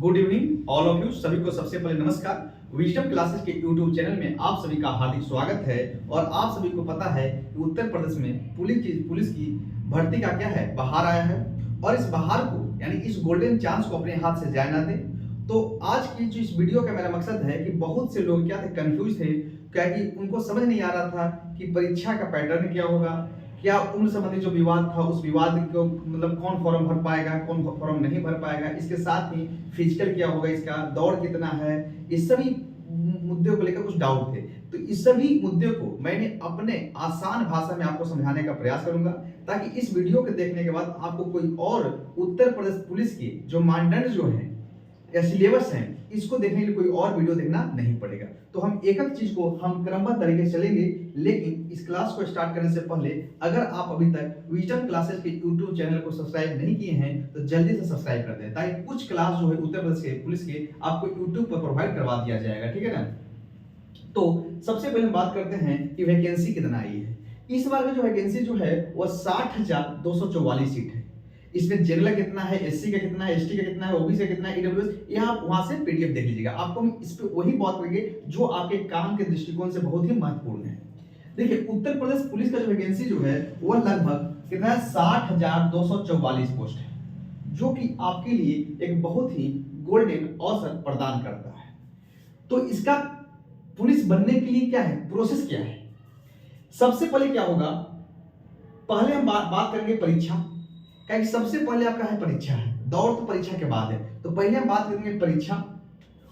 Good evening all of you. सभी को सबसे पहले नमस्कार। विजडम क्लासेस के यूट्यूब चैनल में आप सभी का हार्दिक स्वागत है। और आप सभी को पता है कि उत्तर प्रदेश में पुलिस की भर्ती का क्या है, बहार आया है। और इस बहार को यानी इस गोल्डन चांस को अपने हाथ से जाया ना दें। तो आज की जो इस वीडियो का मेरा मकसद है कि बहुत से लोग क्या थे, कंफ्यूज थे, क्या कि उनको समझ नहीं आ रहा था कि परीक्षा का पैटर्न क्या होगा, क्या उम्र संबंधी जो विवाद था उस विवाद को मतलब कौन फॉर्म भर पाएगा, कौन फॉर्म नहीं भर पाएगा, इसके साथ ही फिजिकल क्या होगा, इसका दौड़ कितना है, इस सभी मुद्दों को लेकर कुछ डाउट थे। तो इस सभी मुद्दों को मैंने अपने आसान भाषा में आपको समझाने का प्रयास करूंगा, ताकि इस वीडियो को देखने के बाद आपको कोई और उत्तर प्रदेश पुलिस के जो मानदंड जो है या सिलेबस है, इसको देखने के लिए कोई और वीडियो देखना नहीं पड़ेगा। तो हम एक एक चीज को हम क्रमबद्ध तरीके से चलेंगे। लेकिन इस क्लास को स्टार्ट करने से पहले अगर आप अभी तक विजडम क्लासेस के यूट्यूब चैनल को सब्सक्राइब नहीं किए हैं तो जल्दी से सब्सक्राइब कर दें, ताकि कुछ क्लास जो है उत्तर प्रदेश के पुलिस के आपको यूट्यूब पर प्रोवाइड करवा दिया जाएगा, ठीक है ना। तो सबसे पहले बात करते हैं कि वैकेंसी कितना आई है। इस बार में जो वैकेंसी जो है वो 60,244 सीट है। इसमें जनरल कितना है, एससी का कितना है, एसटी का कितना है, ओबीसी का कितना है, ईडब्ल्यूएस, ये आप वहां से पीडीएफ देख लीजिएगा। आपको हम इस पे वही बात करेंगे जो आपके काम के दृष्टिकोण से बहुत ही महत्वपूर्ण है। देखिए, उत्तर प्रदेश पुलिस का जो वैकेंसी जो है वो लगभग कितना है, 60,244 पोस्ट है, जो कि आपके लिए एक बहुत ही गोल्डन अवसर प्रदान करता है। तो इसका पुलिस बनने के लिए क्या है, प्रोसेस क्या है। सबसे पहले क्या होगा, पहले हम बात करेंगे परीक्षा, क्योंकि सबसे पहले आपका है परीक्षा है, दौड़ तो परीक्षा के बाद है। तो पहले हम बात करेंगे परीक्षा,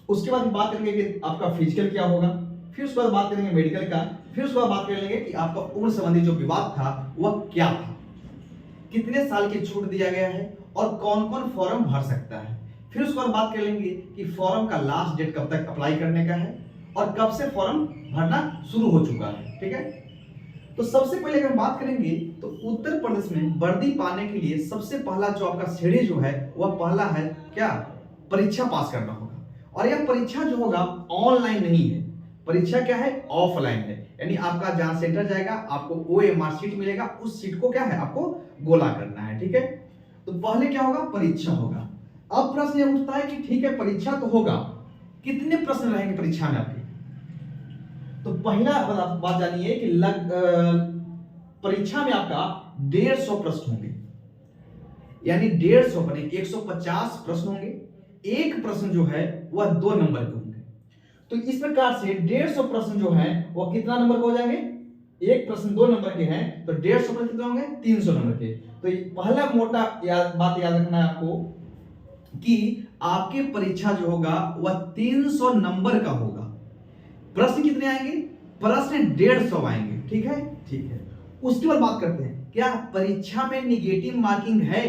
उसके बाद बात करेंगे कि आपका फिजिकल क्या होगा, फिर उसके बाद बात करेंगे मेडिकल का, फिर उसके बाद बात कर लेंगे कि आपका उम्र संबंधी जो विवाद था वह क्या था, कितने साल की छूट दिया गया है और कौन कौन फॉर्म भर सकता है। फिर उसके बाद बात कर लेंगे कि फॉर्म का लास्ट डेट कब तक अप्लाई करने का है और कब से फॉर्म भरना शुरू हो चुका है, ठीक है। तो सबसे पहले अगर बात करेंगे तो उत्तर प्रदेश में वर्दी पाने के लिए सबसे पहला जो आपका सीढ़ी जो है वह पहला है क्या, परीक्षा पास करना होगा। और यह परीक्षा जो होगा ऑनलाइन नहीं है, परीक्षा क्या है, ऑफलाइन है। यानी आपका जहां सेंटर जाएगा आपको ओएमआर सीट मिलेगा, उस सीट को क्या है आपको गोला करना है, ठीक है। तो पहले क्या होगा, परीक्षा होगा। अब प्रश्न यह उठता है कि ठीक है परीक्षा तो होगा, कितने प्रश्न रहेंगे परीक्षा में आपके। तो पहला बात जानिए कि परीक्षा में आपका 150 प्रश्न होंगे, यानी 150 बने 150 प्रश्न होंगे। एक प्रश्न जो है वह 2 नंबर के होंगे। तो इस प्रकार से 150 प्रश्न जो है वह कितना नंबर के हो जाएंगे, एक प्रश्न 2 नंबर के हैं तो 150 प्रश्न कितने होंगे, 300 नंबर के। तो पहला मोटा बात याद रखना है आपको कि आपके परीक्षा जो होगा वह 300 नंबर का होगा। प्रश्न कितने आएंगे, प्रश्न 150 आएंगे, ठीक है, ठीक है। उसके बाद बात करते हैं क्या परीक्षा में निगेटिव मार्किंग है।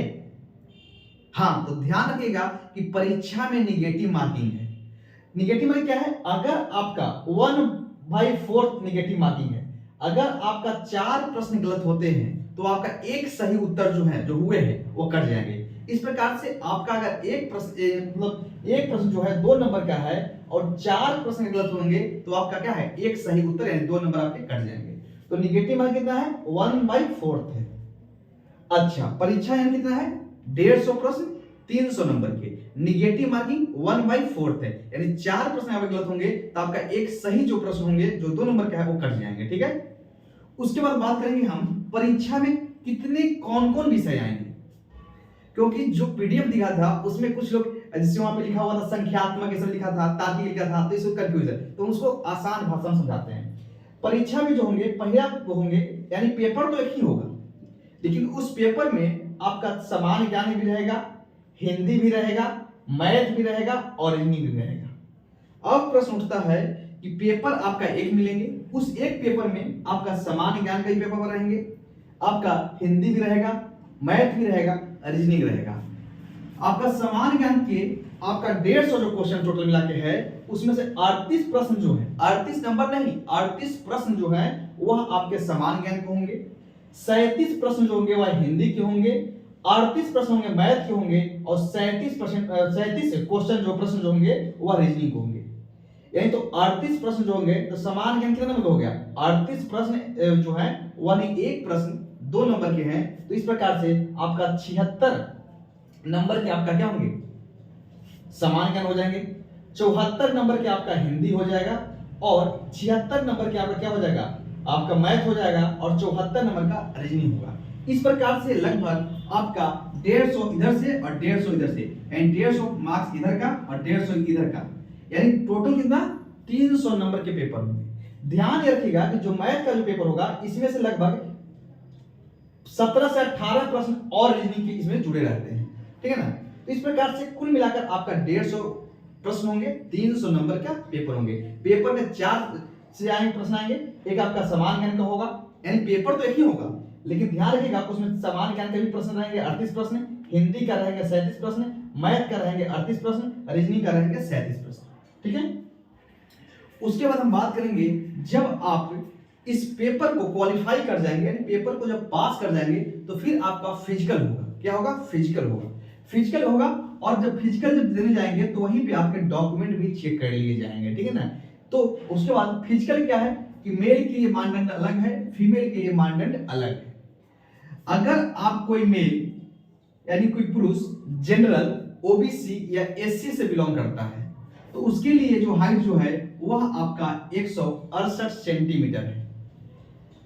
हाँ, तो ध्यान रखिएगा कि परीक्षा में निगेटिव मार्किंग है। निगेटिव मार्किंग क्या है, अगर आपका 1/4 निगेटिव मार्किंग है, अगर आपका 4 प्रश्न गलत होते हैं तो आपका एक सही उत्तर जो है, जो हुए हैं वो कट जाएंगे। इस प्रकार से आपका अगर एक प्रश्न जो है 2 नंबर का है और 4 प्रश्न गलत होंगे तो आपका क्या है, एक सही उत्तर यानी 2 नंबर आपके कट जाएंगे। तो निगेटिव मार्क कितना है, 1/4 है। अच्छा, परीक्षा यानी कितना है, 150 प्रश्न 300 नंबर के, निगेटिव मार्किंग 1/4 है, यानी 4 प्रश्न आपके गलत होंगे तो आपका एक सही जो प्रश्न होंगे जो 2 नंबर का है वो कट जाएंगे, ठीक है। उसके बाद बात करेंगे हम परीक्षा में कितने कौन कौन विषय आएंगे, क्योंकि जो पीडीएफ दिखा था उसमें कुछ लोग जैसे वहां पे लिखा हुआ था संख्यात्मक ऐसा लिखा था, तार्किक लिखा था, तो इसको कंफ्यूज है, तो उसको आसान भाषा में समझाते हैं। परीक्षा में जो होंगे पहला होंगे, यानी पेपर तो एक ही होगा, लेकिन उस पेपर में आपका सामान्य ज्ञान भी रहेगा, हिंदी भी रहेगा, मैथ भी रहेगा और रीजनिंग भी रहेगा। अब प्रश्न उठता है कि पेपर आपका एक मिलेंगे, उस एक पेपर में आपका सामान्य ज्ञान का ही पेपर रहेंगे, आपका हिंदी भी रहेगा, मैथ भी रहेगा, रीजनिंग रहेगा। आपका सामान्य ज्ञान के आपका 150 जो क्वेश्चन टोटल मिला के है उसमें से 38 प्रश्न जो है, 38 नंबर नहीं, 38 प्रश्न जो है वह आपके सामान्य ज्ञान के होंगे, 37 प्रश्न जो होंगे वह हिंदी के होंगे, 38 प्रश्न होंगे मैथ के होंगे और 37 क्वेश्चन जो प्रश्न जो होंगे वह रीजनिंग के होंगे। यानी तो 38 प्रश्न जो होंगे तो सामान्य ज्ञान कितना नंबर हो गया, 38 प्रश्न जो है वह एक प्रश्न 2 नंबर के हैं। तो इस प्रकार से आपका 76 नंबर के आपका क्या होंगे, सामान्य ज्ञान हो जाएंगे, 74 नंबर के आपका हिंदी हो जाएगा, और 76 नंबर के आपका क्या हो जाएगा, आपका मैथ हो जाएगा, और 74 नंबर का रीजनिंग होगा। इस प्रकार से लगभग आपका 150 इधर से और 150 इधर से, यानी 150 मार्क्स इधर का और 150 इधर का, यानी टोटल कितना 300 नंबर के पेपर होंगे। ध्यान रखिएगा कि जो मैथ का जो पेपर होगा इसमें से लगभग 17 से 18 प्रश्न और रीजनिंग के इसमें जुड़े रहते हैं, ठीक है ना। तो इस प्रकार से कुल मिलाकर आपका 150 प्रश्न होंगे, 300 नंबर का पेपर होंगे। पेपर में 4 से आएंगे प्रश्न आएंगे, एक आपका सामान्य ज्ञान का होगा, यानी पेपर तो एक ही होगा, लेकिन ध्यान रखिएगा उसमें सामान्य ज्ञान के भी प्रश्न रहेंगे 38 प्रश्न, हिंदी का रहेंगे 37 प्रश्न, मैथ का रहेंगे 38 प्रश्न, रीजनिंग का रहेंगे 37 प्रश्न, ठीक है। उसके बाद हम बात करेंगे जब आप इस पेपर को क्वालिफाई कर जाएंगे, यानी पेपर को जब पास कर जाएंगे तो फिर आपका फिजिकल होगा। क्या होगा, फिजिकल होगा। फिजिकल होगा, और जब फिजिकल जब देने जाएंगे तो वहीं पे आपके डॉक्यूमेंट भी चेक कर लिए जाएंगे, ठीक है ना। तो उसके बाद फिजिकल क्या है कि मेल के लिए मानदंड अलग है, फीमेल के लिए मानदंड अलग है। अगर आप कोई मेल यानी कोई पुरुष जनरल, ओबीसी या एससी से बिलोंग करता है तो उसके लिए जो हाइट जो है वह आपका 168 सेंटीमीटर है।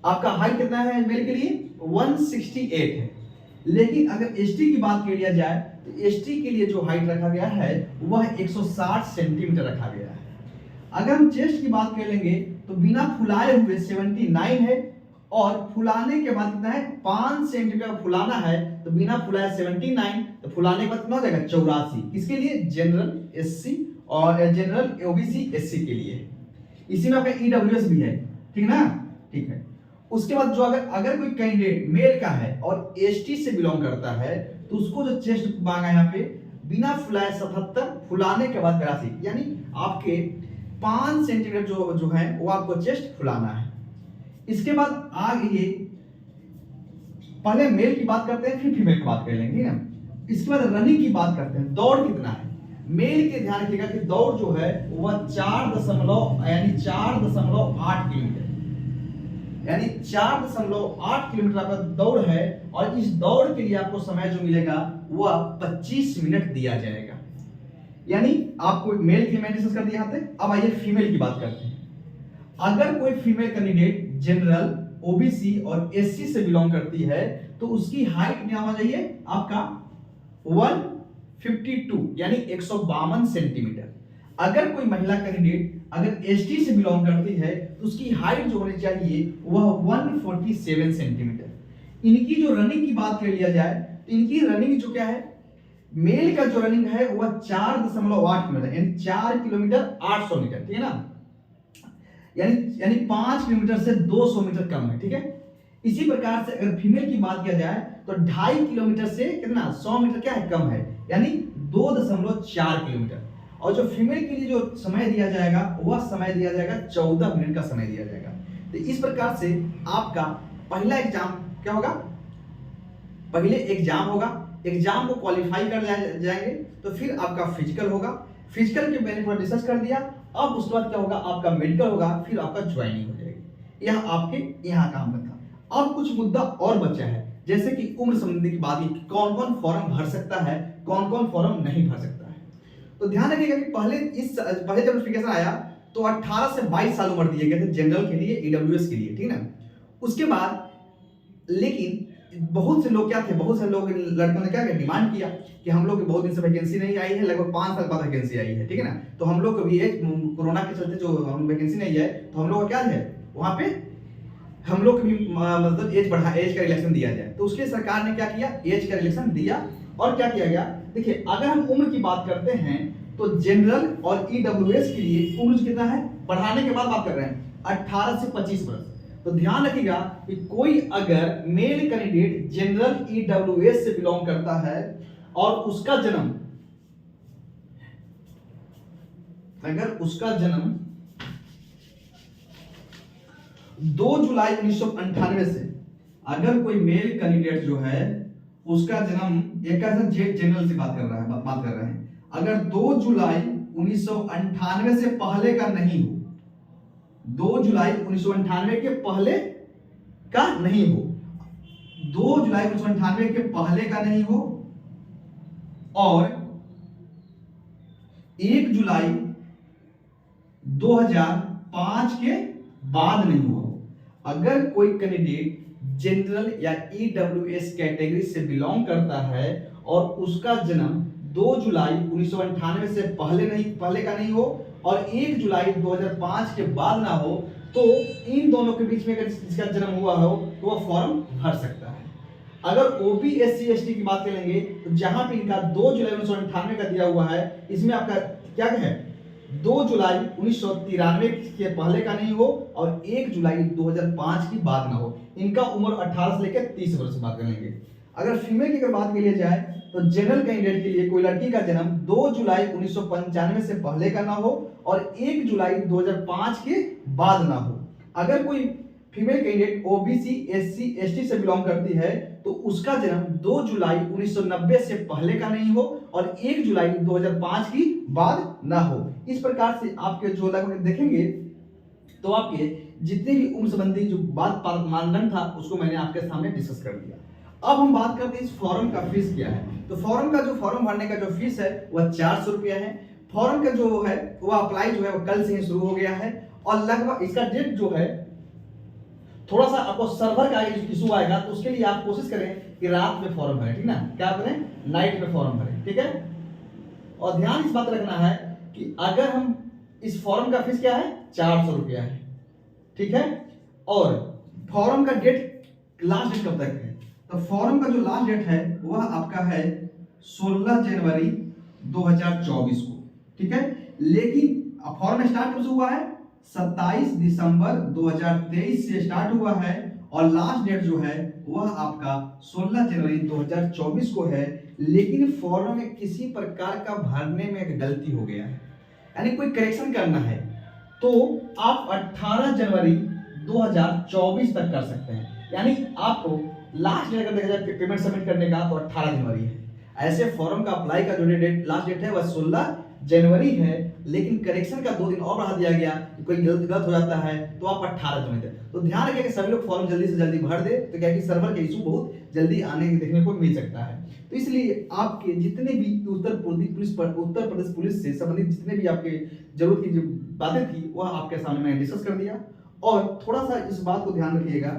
आपका हाइट कितना है मेल के लिए, 168 है। लेकिन अगर एसटी की बात कर लिया जाए तो एसटी के लिए जो हाइट रखा गया है वह 160 सेंटीमीटर रखा गया है। अगर हम चेस्ट की बात कर लेंगे तो बिना फुलाए हुए 79 है, और फुलाने के बाद कितना है 5 सेंटीमीटर फुलाना है, तो बिना फुलाए 79, तो फुलाने के बाद कितना हो जाएगा 84। किसके लिए, जनरल एससी और जनरल ओबीसी एससी के लिए। इसी में आपका ईडब्ल्यूएस भी है, ठीक ना, ठीक है। उसके बाद जो अगर कोई कैंडिडेट मेल का है और एसटी से बिलोंग करता है तो उसको जो चेस्ट मांगा यहाँ पे बिना फुलाए 77, फुलाने के बाद 82, यानी आपके 5 सेंटीमीटर जो है वो आपको चेस्ट फुलाना है। इसके बाद आगे पहले मेल की बात करते हैं फिर फीमेल की बात कर लेंगे, ठीक है। इसके बाद रनिंग की बात करते हैं, दौड़ कितना है। मेल के ध्यान रखिएगा कि दौड़ जो है वह 4.8 किलोमीटर, यानी 4.8 किलोमीटर आपका दौड़ है, और इस दौड़ के लिए आपको समय जो मिलेगा वह 25 मिनट दिया जाएगा। यानी आपको मेल की मैंने डिस्कस कर दिया यहाँ पे। अब आइए फीमेल की बात करते हैं। अगर कोई फीमेल कैंडिडेट जनरल, ओबीसी और एससी से बिलोंग करती है तो उसकी हाइट क्या होना चाहिए आपका 152, यानी 152 सेंटीमीटर। अगर कोई महिला कैंडिडेट अगर एसटी से बिलोंग करती है तो उसकी हाइट जो होनी चाहिए वह 147 सेंटीमीटर। इनकी जो रनिंग की बात कर लिया जाए तो इनकी रनिंग जो क्या है, मेल का जो रनिंग है वह 4.8 किलोमीटर, यानी 4 किलोमीटर 800 मीटर, ठीक है ना, यानी 5 किलोमीटर से 200 मीटर कम है, ठीक है। इसी प्रकार से अगर फीमेल की बात किया जाए तो 2.5 किलोमीटर से कितना 100 मीटर क्या है कम है, यानी 2.4 किलोमीटर। और जो फीमेल के लिए जो समय दिया जाएगा वह समय दिया जाएगा 14 मिनट का समय दिया जाएगा। तो इस प्रकार से आपका पहला एग्जाम क्या होगा, पहले एग्जाम होगा, एग्जाम को क्वालिफाई कर जाएंगे तो फिर आपका फिजिकल होगा। फिजिकल के मैंने पूरा डिस्कस कर दिया। अब उसके बाद क्या होगा, आपका मेडिकल होगा, फिर आपका ज्वाइनिंग हो जाएगी। यह आपके यहाँ काम का था। अब कुछ मुद्दा और बचा है, जैसे कि उम्र संबंधी की बात की, कौन कौन फॉर्म भर सकता है, कौन कौन फॉर्म नहीं भर सकता है। तो ध्यान रखिएगा कि पहले जब नोटिफिकेशन आया तो 18 से 22 साल उम्र दिए गए थे जनरल के लिए, ईडब्ल्यूएस के लिए, ठीक है ना। उसके बाद लेकिन बहुत से लोग क्या थे, बहुत से लोग लड़कों ने क्या डिमांड किया कि हम लोग बहुत दिन से वैकेंसी नहीं आई है, लगभग 5 साल बाद वैकेंसी आई है, ठीक है ना। तो हम लोग को भी कोरोना के चलते जो हम वैकेंसी नहीं है तो हम लोग का क्या है वहां पे हम लोग भी मतलब एज का रिलेक्शन दिया जाए। तो उसके सरकार ने क्या किया, एज का रिलेक्शन दिया। और क्या किया गया, देखिए अगर हम उम्र की बात करते हैं तो जनरल और ईडब्ल्यूएस के लिए उम्र कितना है, बढ़ाने के बाद बात कर रहे हैं 18 से 25 वर्ष। तो ध्यान रखिएगा कि कोई अगर मेल कैंडिडेट जनरल ईडब्ल्यूएस से बिलोंग करता है और उसका जन्म, अगर उसका जन्म 2 जुलाई 1998 से, अगर कोई मेल कैंडिडेट जो है उसका जन्म एक जनरल से बात कर रहे हैं, अगर 2 जुलाई 1998 से पहले का नहीं हो, 2 जुलाई 1998 के पहले का नहीं हो, 2 जुलाई 1998 के पहले का नहीं हो, और 1 जुलाई 2005 के बाद नहीं हुआ हो। अगर कोई कैंडिडेट जनरल या ईडब्ल्यूएस कैटेगरी से बिलोंग करता है और उसका जन्म 2 जुलाई 1998 से पहले का नहीं हो और 1 जुलाई 2005 के बाद ना हो, तो इन दोनों के बीच में अगर जिसका जन्म हुआ हो तो वह फॉर्म भर सकता है। अगर ओबी एससी एसटी की बात करेंगे तो जहां पे इनका 2 जुलाई 1998 का दिया हुआ है, इसमें आपका क्या है 2 जुलाई 1993 के पहले का नहीं हो और 1 जुलाई 2005 की बात ना हो। इनका उम्र 18 से लेकर 30 वर्ष बात करेंगे। अगर फीमेल की अगर बात के लिए जाए तो जनरल कैंडिडेट के लिए कोई लड़की का जन्म 2 जुलाई 1995 से पहले का ना हो और 1 जुलाई 2005 के बाद ना हो। अगर कोई female candidate OBC SC ST से बिलोंग करती है तो उसका जन्म 2 जुलाई 1990 से पहले का नहीं हो और 1 जुलाई 2005 की बाद ना हो। इस प्रकार से आपके जो लगभग देखेंगे तो आपके जितने भी उम्र संबंधी जो बात मानदंड था उसको मैंने आपके सामने डिस्कस कर दिया। अब हम बात करते हैं इस फॉर्म का फीस क्या है। तो फॉर्म भरने का जो फीस है वह 400 रुपया है। फॉर्म का जो है वह अप्लाई जो है वह कल से ही शुरू हो गया है और लगभग इसका डेट जो है थोड़ा सा आपको सर्वर का इशू आएगा, तो उसके लिए आप कोशिश करें कि रात में फॉर्म भरें, ठीक ना, क्या करें, नाइट में फॉर्म भरें, ठीक है। और ध्यान इस बात रखना है कि अगर हम इस फॉर्म का फीस क्या है 400 रुपया है, ठीक है। और फॉर्म का डेट लास्ट डेट कब तक है, तो फॉर्म का जो लास्ट डेट है वह आपका है 16 जनवरी 2024 को, ठीक है। लेकिन फॉर्म स्टार्ट कब से हुआ है 27 दिसंबर 2023 से स्टार्ट हुआ है और लास्ट डेट जो है वह आपका 16 जनवरी 2024 को है। लेकिन फॉर्म में किसी प्रकार का भरने में एक गलती हो गया है, यानी कोई करेक्शन करना है, तो आप 18 जनवरी 2024 तक कर सकते हैं। यानी आपको लास्ट डेट अगर देखा जाए पेमेंट सबमिट करने का तो 18 जनवरी है। ऐसे फॉर्म का अप्लाई का जो डेट लास्ट डेट है वह 16 जनवरी है, लेकिन करेक्शन का 2 दिन और बढ़ा दिया गया, कोई गलत हो जाता है तो आप 18 जनवरी तक। तो ध्यान रखिए कि सभी लोग फॉर्म जल्दी से जल्दी भर दे, तो क्या कि सर्वर के इशू बहुत जल्दी आने देखने को मिल सकता है। तो इसलिए आपके जितने भी उत्तर प्रदेश पुलिस से संबंधित जितने भी आपके जरूरत की जो बातें थी वह आपके सामने मैंने डिस्कस कर दिया। और थोड़ा सा इस बात को ध्यान रखिएगा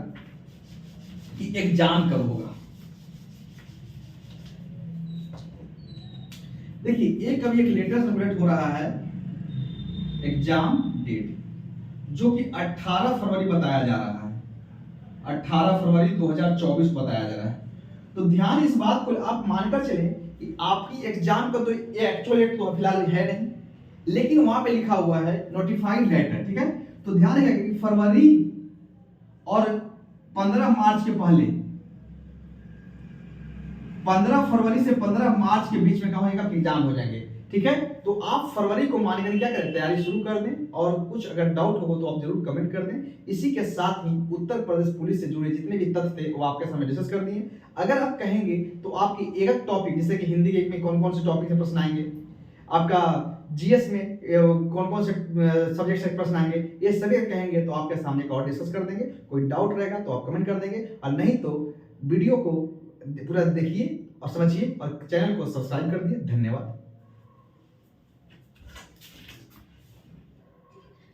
कि एग्जाम कब होगा। देखिए अभी एक लेटर सर्कुलेट हो रहा है एग्जाम डेट, जो कि 18 फरवरी बताया जा रहा है, 18 फरवरी 2024 बताया जा रहा है। तो ध्यान इस बात को आप मानकर चलें कि आपकी एग्जाम का तो एक्चुअल डेट तो फिलहाल है नहीं, लेकिन वहां पे लिखा हुआ है नोटिफाइड लेटर, ठीक है। तो ध्यान रखिएगा कि फरवरी और 15 मार्च के पहले 15 फरवरी से 15 मार्च के बीच में क्या होगा कि एग्जाम हो जाएंगे, ठीक है। तो आप फरवरी को मानकर क्या करें, तैयारी शुरू कर दें और कुछ अगर डाउट हो तो आप जरूर कमेंट कर दें। इसी के साथ ही उत्तर प्रदेश पुलिस से जुड़े जितने भी तथ्य थे वो आपके सामने डिस्कस कर दिए। अगर आप कहेंगे तो आपकी एक टॉपिक जैसे कि हिंदी के में कौन कौन से टॉपिक से प्रश्न आएंगे, आपका जीएस में कौन कौन से सब्जेक्ट से प्रश्न आएंगे, ये सभी कहेंगे तो आपके सामने एक और डिस्कस कर देंगे। कोई डाउट रहेगा तो आप कमेंट कर देंगे और नहीं तो वीडियो को पूरा देखिए और समझिए और चैनल को सब्सक्राइब कर दिए। धन्यवाद।